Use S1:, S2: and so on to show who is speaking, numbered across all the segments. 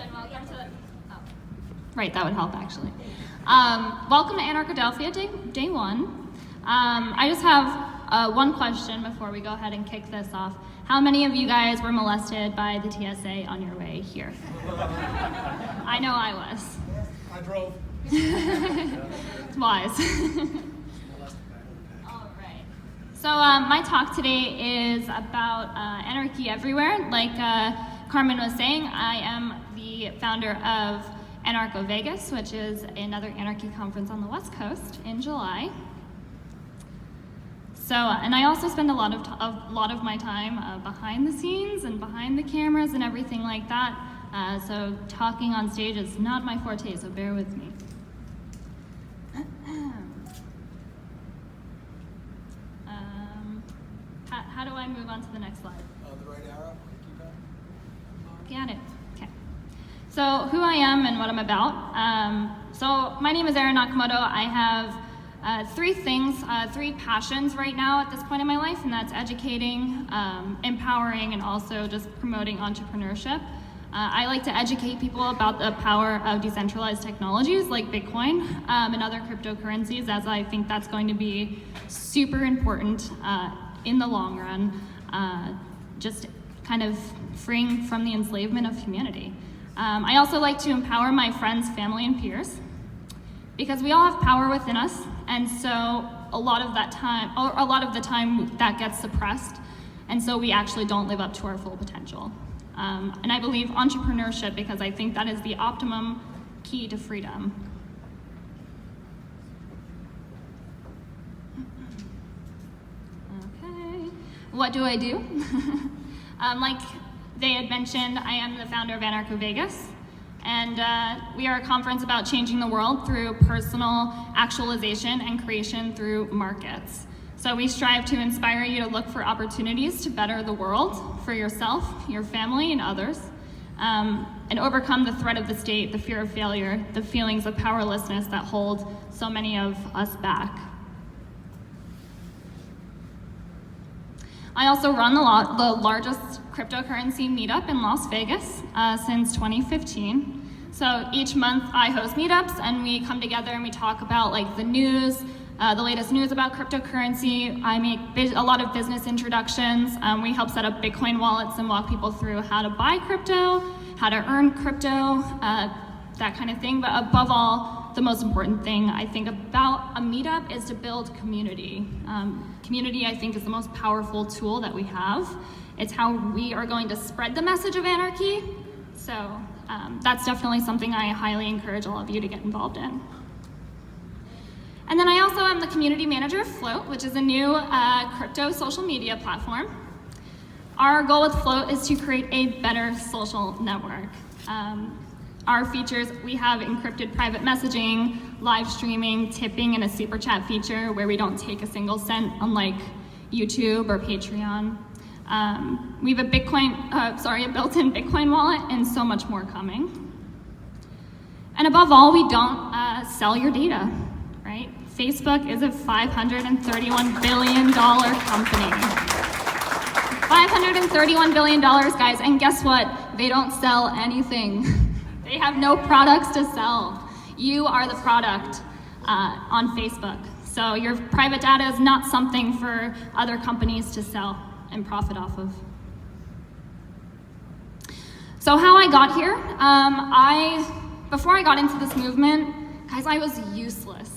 S1: and welcome to right, that would help actually. Welcome to Anarchadelphia day one. I just have one question before we go ahead and kick this off. How many of you guys were molested by the TSA on your way here? I know I was.
S2: I drove.
S1: It's wise. All right. So my talk today is about anarchy everywhere. Like Carmen was saying, I am the founder of Anarcho Vegas, which is another anarchy conference on the West Coast in July. So, and I also spend a lot of my time behind the scenes and behind the cameras and everything like that. So talking on stage is not my forte, so bear with me. How do I move on to the next slide?
S2: The right arrow.
S1: Got it. Okay. So who I am and what I'm about. So my name is Erin Nakamoto. I have three passions right now at this point in my life, and that's educating, empowering, and also just promoting entrepreneurship. I like to educate people about the power of decentralized technologies like Bitcoin and other cryptocurrencies, as I think that's going to be super important in the long run, just kind of freeing from the enslavement of humanity. I also like to empower my friends, family, and peers, because we all have power within us, and so a lot of the time that gets suppressed, and so we actually don't live up to our full potential. And I believe entrepreneurship, because I think that is the optimum key to freedom. Okay, what do I do? Like they had mentioned, I am the founder of Anarcho Vegas, and we are a conference about changing the world through personal actualization and creation through markets. So we strive to inspire you to look for opportunities to better the world for yourself, your family, and others, and overcome the threat of the state, the fear of failure, the feelings of powerlessness that hold so many of us back. I also run the largest cryptocurrency meetup in Las Vegas since 2015. So each month I host meetups, and we come together and we talk about like the news, the latest news about cryptocurrency. I make a lot of business introductions. We help set up Bitcoin wallets and walk people through how to buy crypto, how to earn crypto, that kind of thing. But above all, the most important thing I think about a meetup is to build community. Community, I think, is the most powerful tool that we have. It's how we are going to spread the message of anarchy. So that's definitely something I highly encourage all of you to get involved in. And then I also am the community manager of Float, which is a new crypto social media platform. Our goal with Float is to create a better social network. Our features, we have encrypted private messaging, live streaming, tipping, and a super chat feature where we don't take a single cent, unlike YouTube or Patreon. We have a built-in Bitcoin wallet, and so much more coming. And above all, we don't sell your data, right? Facebook is a $531 billion company. $531 billion, guys, and guess what? They don't sell anything. They have no products to sell. You are the product on Facebook. So your private data is not something for other companies to sell and profit off of. So how I got here, before I got into this movement, guys, I was useless.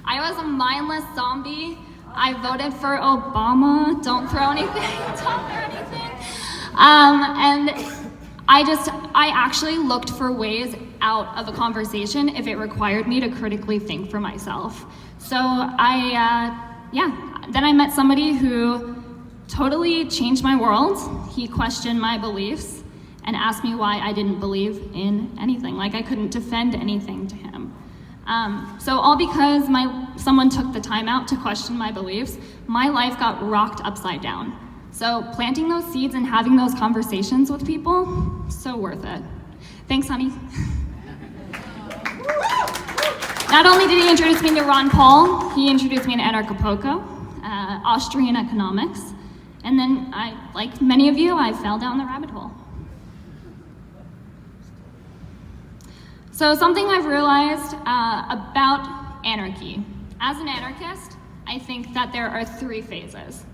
S1: I was a mindless zombie. I voted for Obama. Don't throw anything. Don't throw anything. And I actually looked for ways out of a conversation if it required me to critically think for myself. So then I met somebody who totally changed my world. He questioned my beliefs and asked me why I didn't believe in anything, like I couldn't defend anything to him. So all because someone took the time out to question my beliefs, my life got rocked upside down. So planting those seeds and having those conversations with people, so worth it. Thanks, honey. Not only did he introduce me to Ron Paul, he introduced me to Anarchadelphia, Austrian economics, and then like many of you, I fell down the rabbit hole. So something I've realized about anarchy. As an anarchist, I think that there are 3 phases: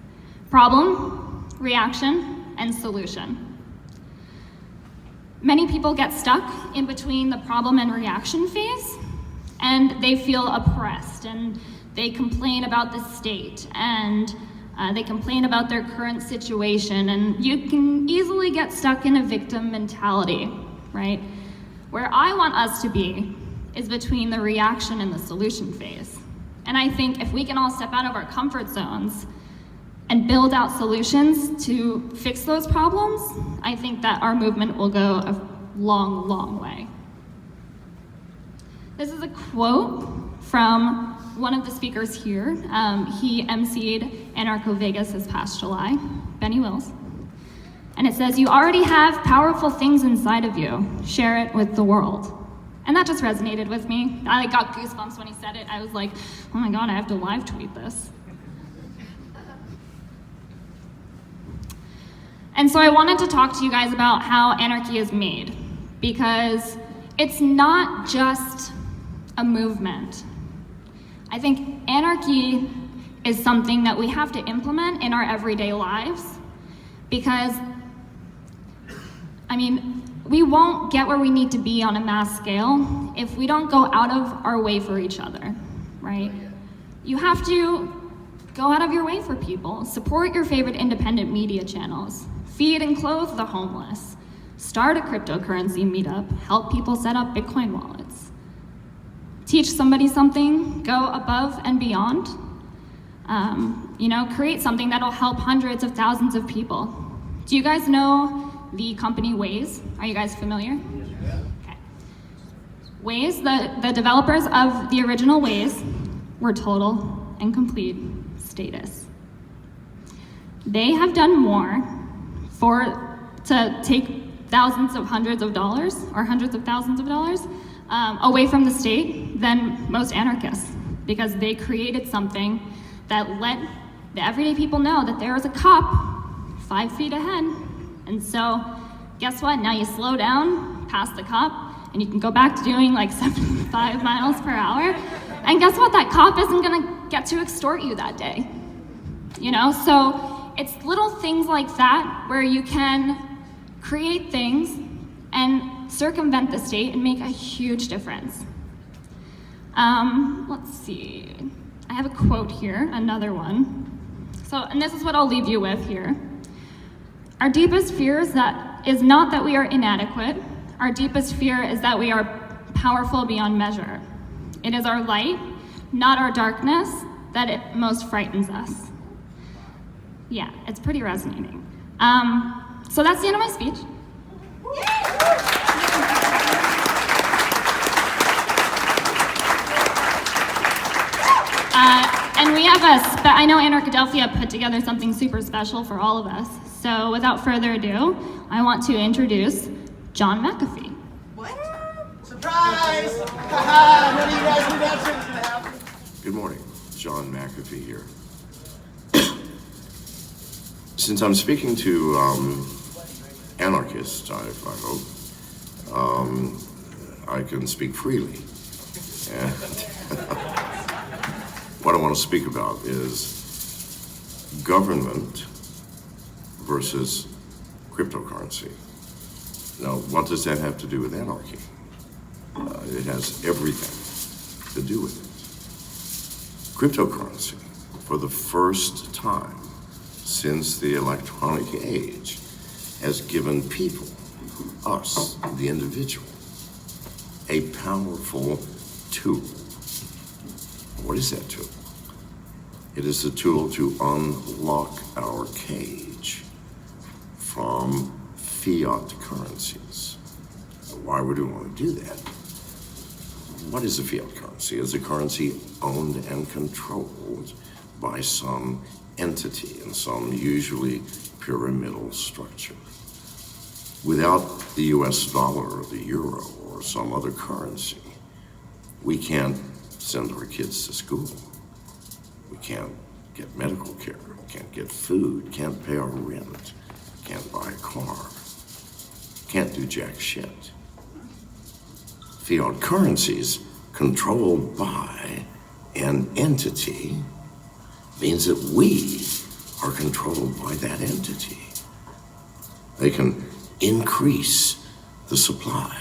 S1: problem, reaction, and solution. Many people get stuck in between the problem and reaction phase, and they feel oppressed, and they complain about the state, and they complain about their current situation, and you can easily get stuck in a victim mentality, right? Where I want us to be is between the reaction and the solution phase. And I think if we can all step out of our comfort zones and build out solutions to fix those problems, I think that our movement will go a long, long way. This is a quote from one of the speakers here. He emceed Anarcho-Vegas this past July, Benny Wills. And it says, "You already have powerful things inside of you. Share it with the world." And that just resonated with me. I got goosebumps when he said it. I was like, oh my God, I have to live tweet this. And so I wanted to talk to you guys about how anarchy is made, because it's not just a movement. I think anarchy is something that we have to implement in our everyday lives, because, we won't get where we need to be on a mass scale if we don't go out of our way for each other, right? You have to go out of your way for people. Support your favorite independent media channels. Feed and clothe the homeless. Start a cryptocurrency meetup. Help people set up Bitcoin wallets. Teach somebody something. Go above and beyond. Create something that'll help hundreds of thousands of people. Do you guys know the company Waze? Are you guys familiar? Okay. Waze, the developers of the original Waze were total and complete statists. They have done more to take thousands of hundreds of dollars or hundreds of thousands of dollars away from the state than most anarchists, because they created something that let the everyday people know that there is a cop 5 feet ahead. And so, guess what? Now you slow down past the cop, and you can go back to doing like 75 miles per hour. And guess what? That cop isn't gonna get to extort you that day. So it's little things like that where you can create things and circumvent the state and make a huge difference. Let's see. I have a quote here, another one. And this is what I'll leave you with here. Our deepest fear is not that we are inadequate. Our deepest fear is that we are powerful beyond measure. It is our light, not our darkness, that it most frightens us. Yeah, it's pretty resonating. So that's the end of my speech. And we have I know Anarchadelphia put together something super special for all of us. So without further ado, I want to introduce John McAfee.
S2: What? Surprise! Haha, none of you guys knew that shit was gonna happen.
S3: Good morning, John McAfee here. Since I'm speaking to anarchists, I hope, I can speak freely. And what I want to speak about is government versus cryptocurrency. Now, what does that have to do with anarchy? It has everything to do with it. Cryptocurrency, for the first time since the electronic age, has given people, us, the individual, a powerful tool. What is that tool? It is the tool to unlock our cage from fiat currencies. Why would we want to do that? What is a fiat currency? It's a currency owned and controlled by some entity in some usually pyramidal structure. Without the US dollar or the euro or some other currency, we can't send our kids to school. We can't get medical care, can't get food, can't pay our rent, can't buy a car, can't do jack shit. fiat currencies controlled by an entity means that we are controlled by that entity. They can increase the supply,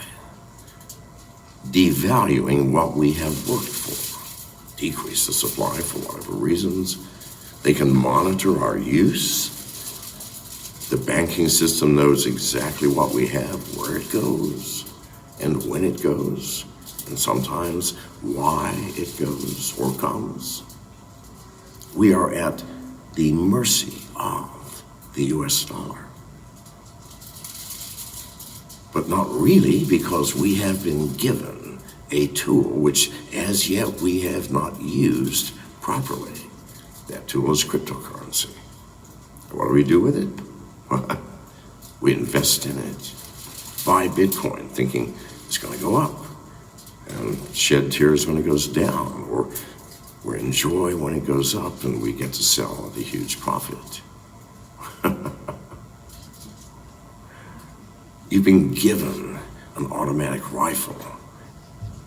S3: devaluing what we have worked for, decrease the supply for whatever reasons. They can monitor our use. The banking system knows exactly what we have, where it goes, and when it goes, and sometimes why it goes or comes. We are at the mercy of the US dollar. But not really, because we have been given a tool which as yet we have not used properly. That tool is cryptocurrency. What do we do with it? We invest in it. Buy Bitcoin thinking it's going to go up, and shed tears when it goes down, or we enjoy when it goes up and we get to sell at a huge profit. You've been given an automatic rifle,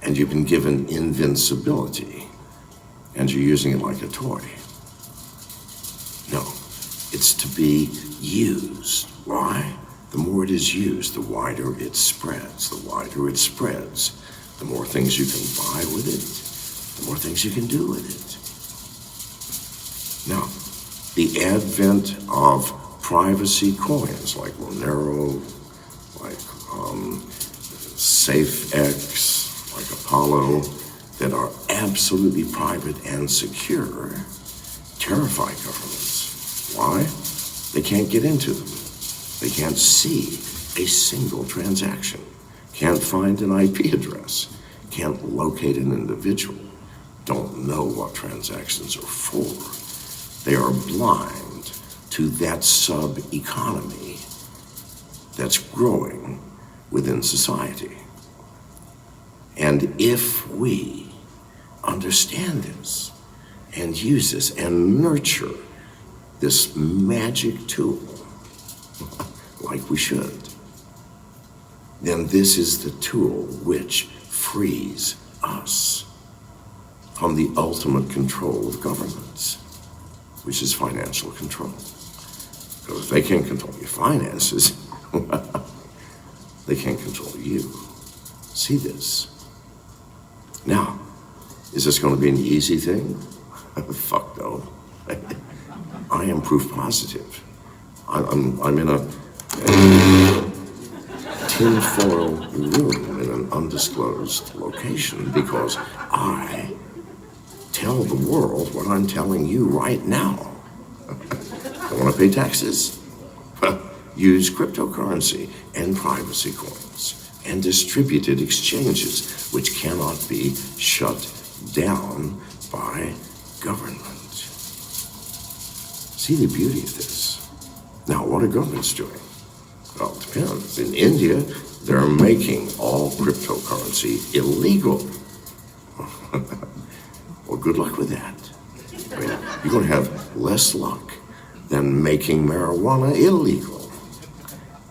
S3: and you've been given invincibility, and you're using it like a toy. No, it's to be used. Why? The more it is used, the wider it spreads. The wider it spreads, the more things you can buy with it, the more things you can do with it. Now, the advent of privacy coins like Monero, like SafeX, like Apollo, that are absolutely private and secure, terrify governments. Why? They can't get into them. They can't see a single transaction, can't find an IP address, can't locate an individual, don't know what transactions are for. They are blind to that sub-economy that's growing within society. And if we understand this and use this and nurture this magic tool like we should, then this is the tool which frees us from the ultimate control of governments, which is financial control. Because if they can't control your finances, they can't control you. See this? Now, is this going to be an easy thing? Fuck no. I am proof positive. I'm in a tinfoil room in an undisclosed location because I tell the world what I'm telling you right now. I want to pay taxes? Use cryptocurrency and privacy coins and distributed exchanges which cannot be shut down by government. See the beauty of this. Now, what are governments doing? Well, it depends. In India, they're making all cryptocurrency illegal. Well, good luck with that. I mean, you're going to have less luck than making marijuana illegal.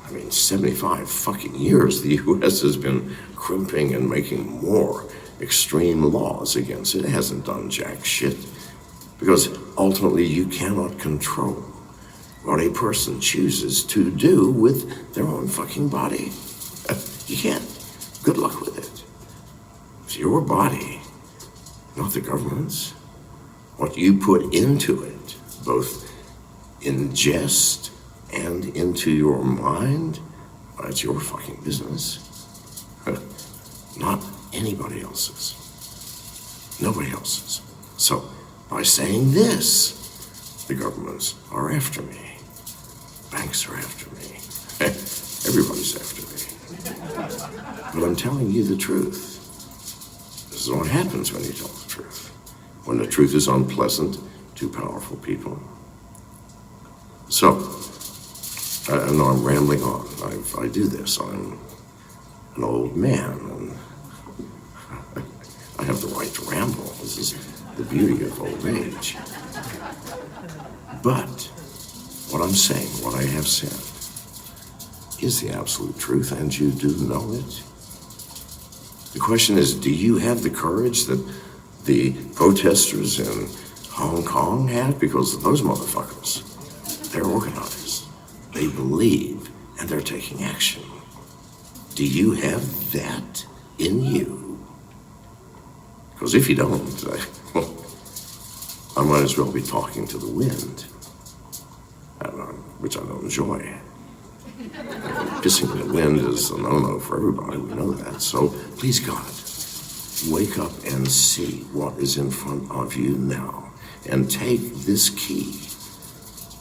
S3: I mean, 75 fucking years, the U.S. has been crimping and making more extreme laws against it. It hasn't done jack shit. Because ultimately, you cannot control what a person chooses to do with their own fucking body. You can't. Good luck with it. It's your body, not the government's. What you put into it, both ingest and into your mind, that's your fucking business. Not anybody else's. Nobody else's. So, by saying this, the governments are after me. Banks are after me. Everybody's after me. But I'm telling you the truth. This is what happens when you tell the truth. When the truth is unpleasant to powerful people. So, I know I'm rambling on. I do this. I'm an old man, and I have the right to ramble. This is the beauty of old age. But what I'm saying, what I have said, is the absolute truth, and you do know it. The question is, do you have the courage that the protesters in Hong Kong have? Because those motherfuckers, they're organized. They believe, and they're taking action. Do you have that in you? Because if you don't, I might as well be talking to the wind, which I don't enjoy. Pissing in the wind is a no-no for everybody, we know that. So please, God, wake up and see what is in front of you now, and take this key,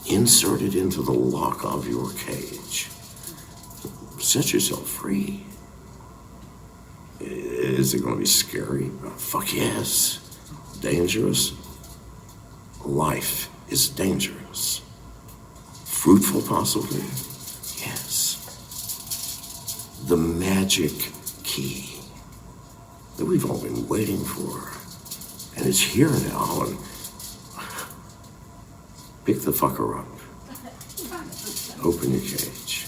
S3: insert it into the lock of your cage. Set yourself free. Is it going to be scary? Fuck yes. Dangerous? Life is dangerous. Fruitful, possibly? Yes. The magic key that we've all been waiting for. And it's here now, and pick the fucker up. Open your cage.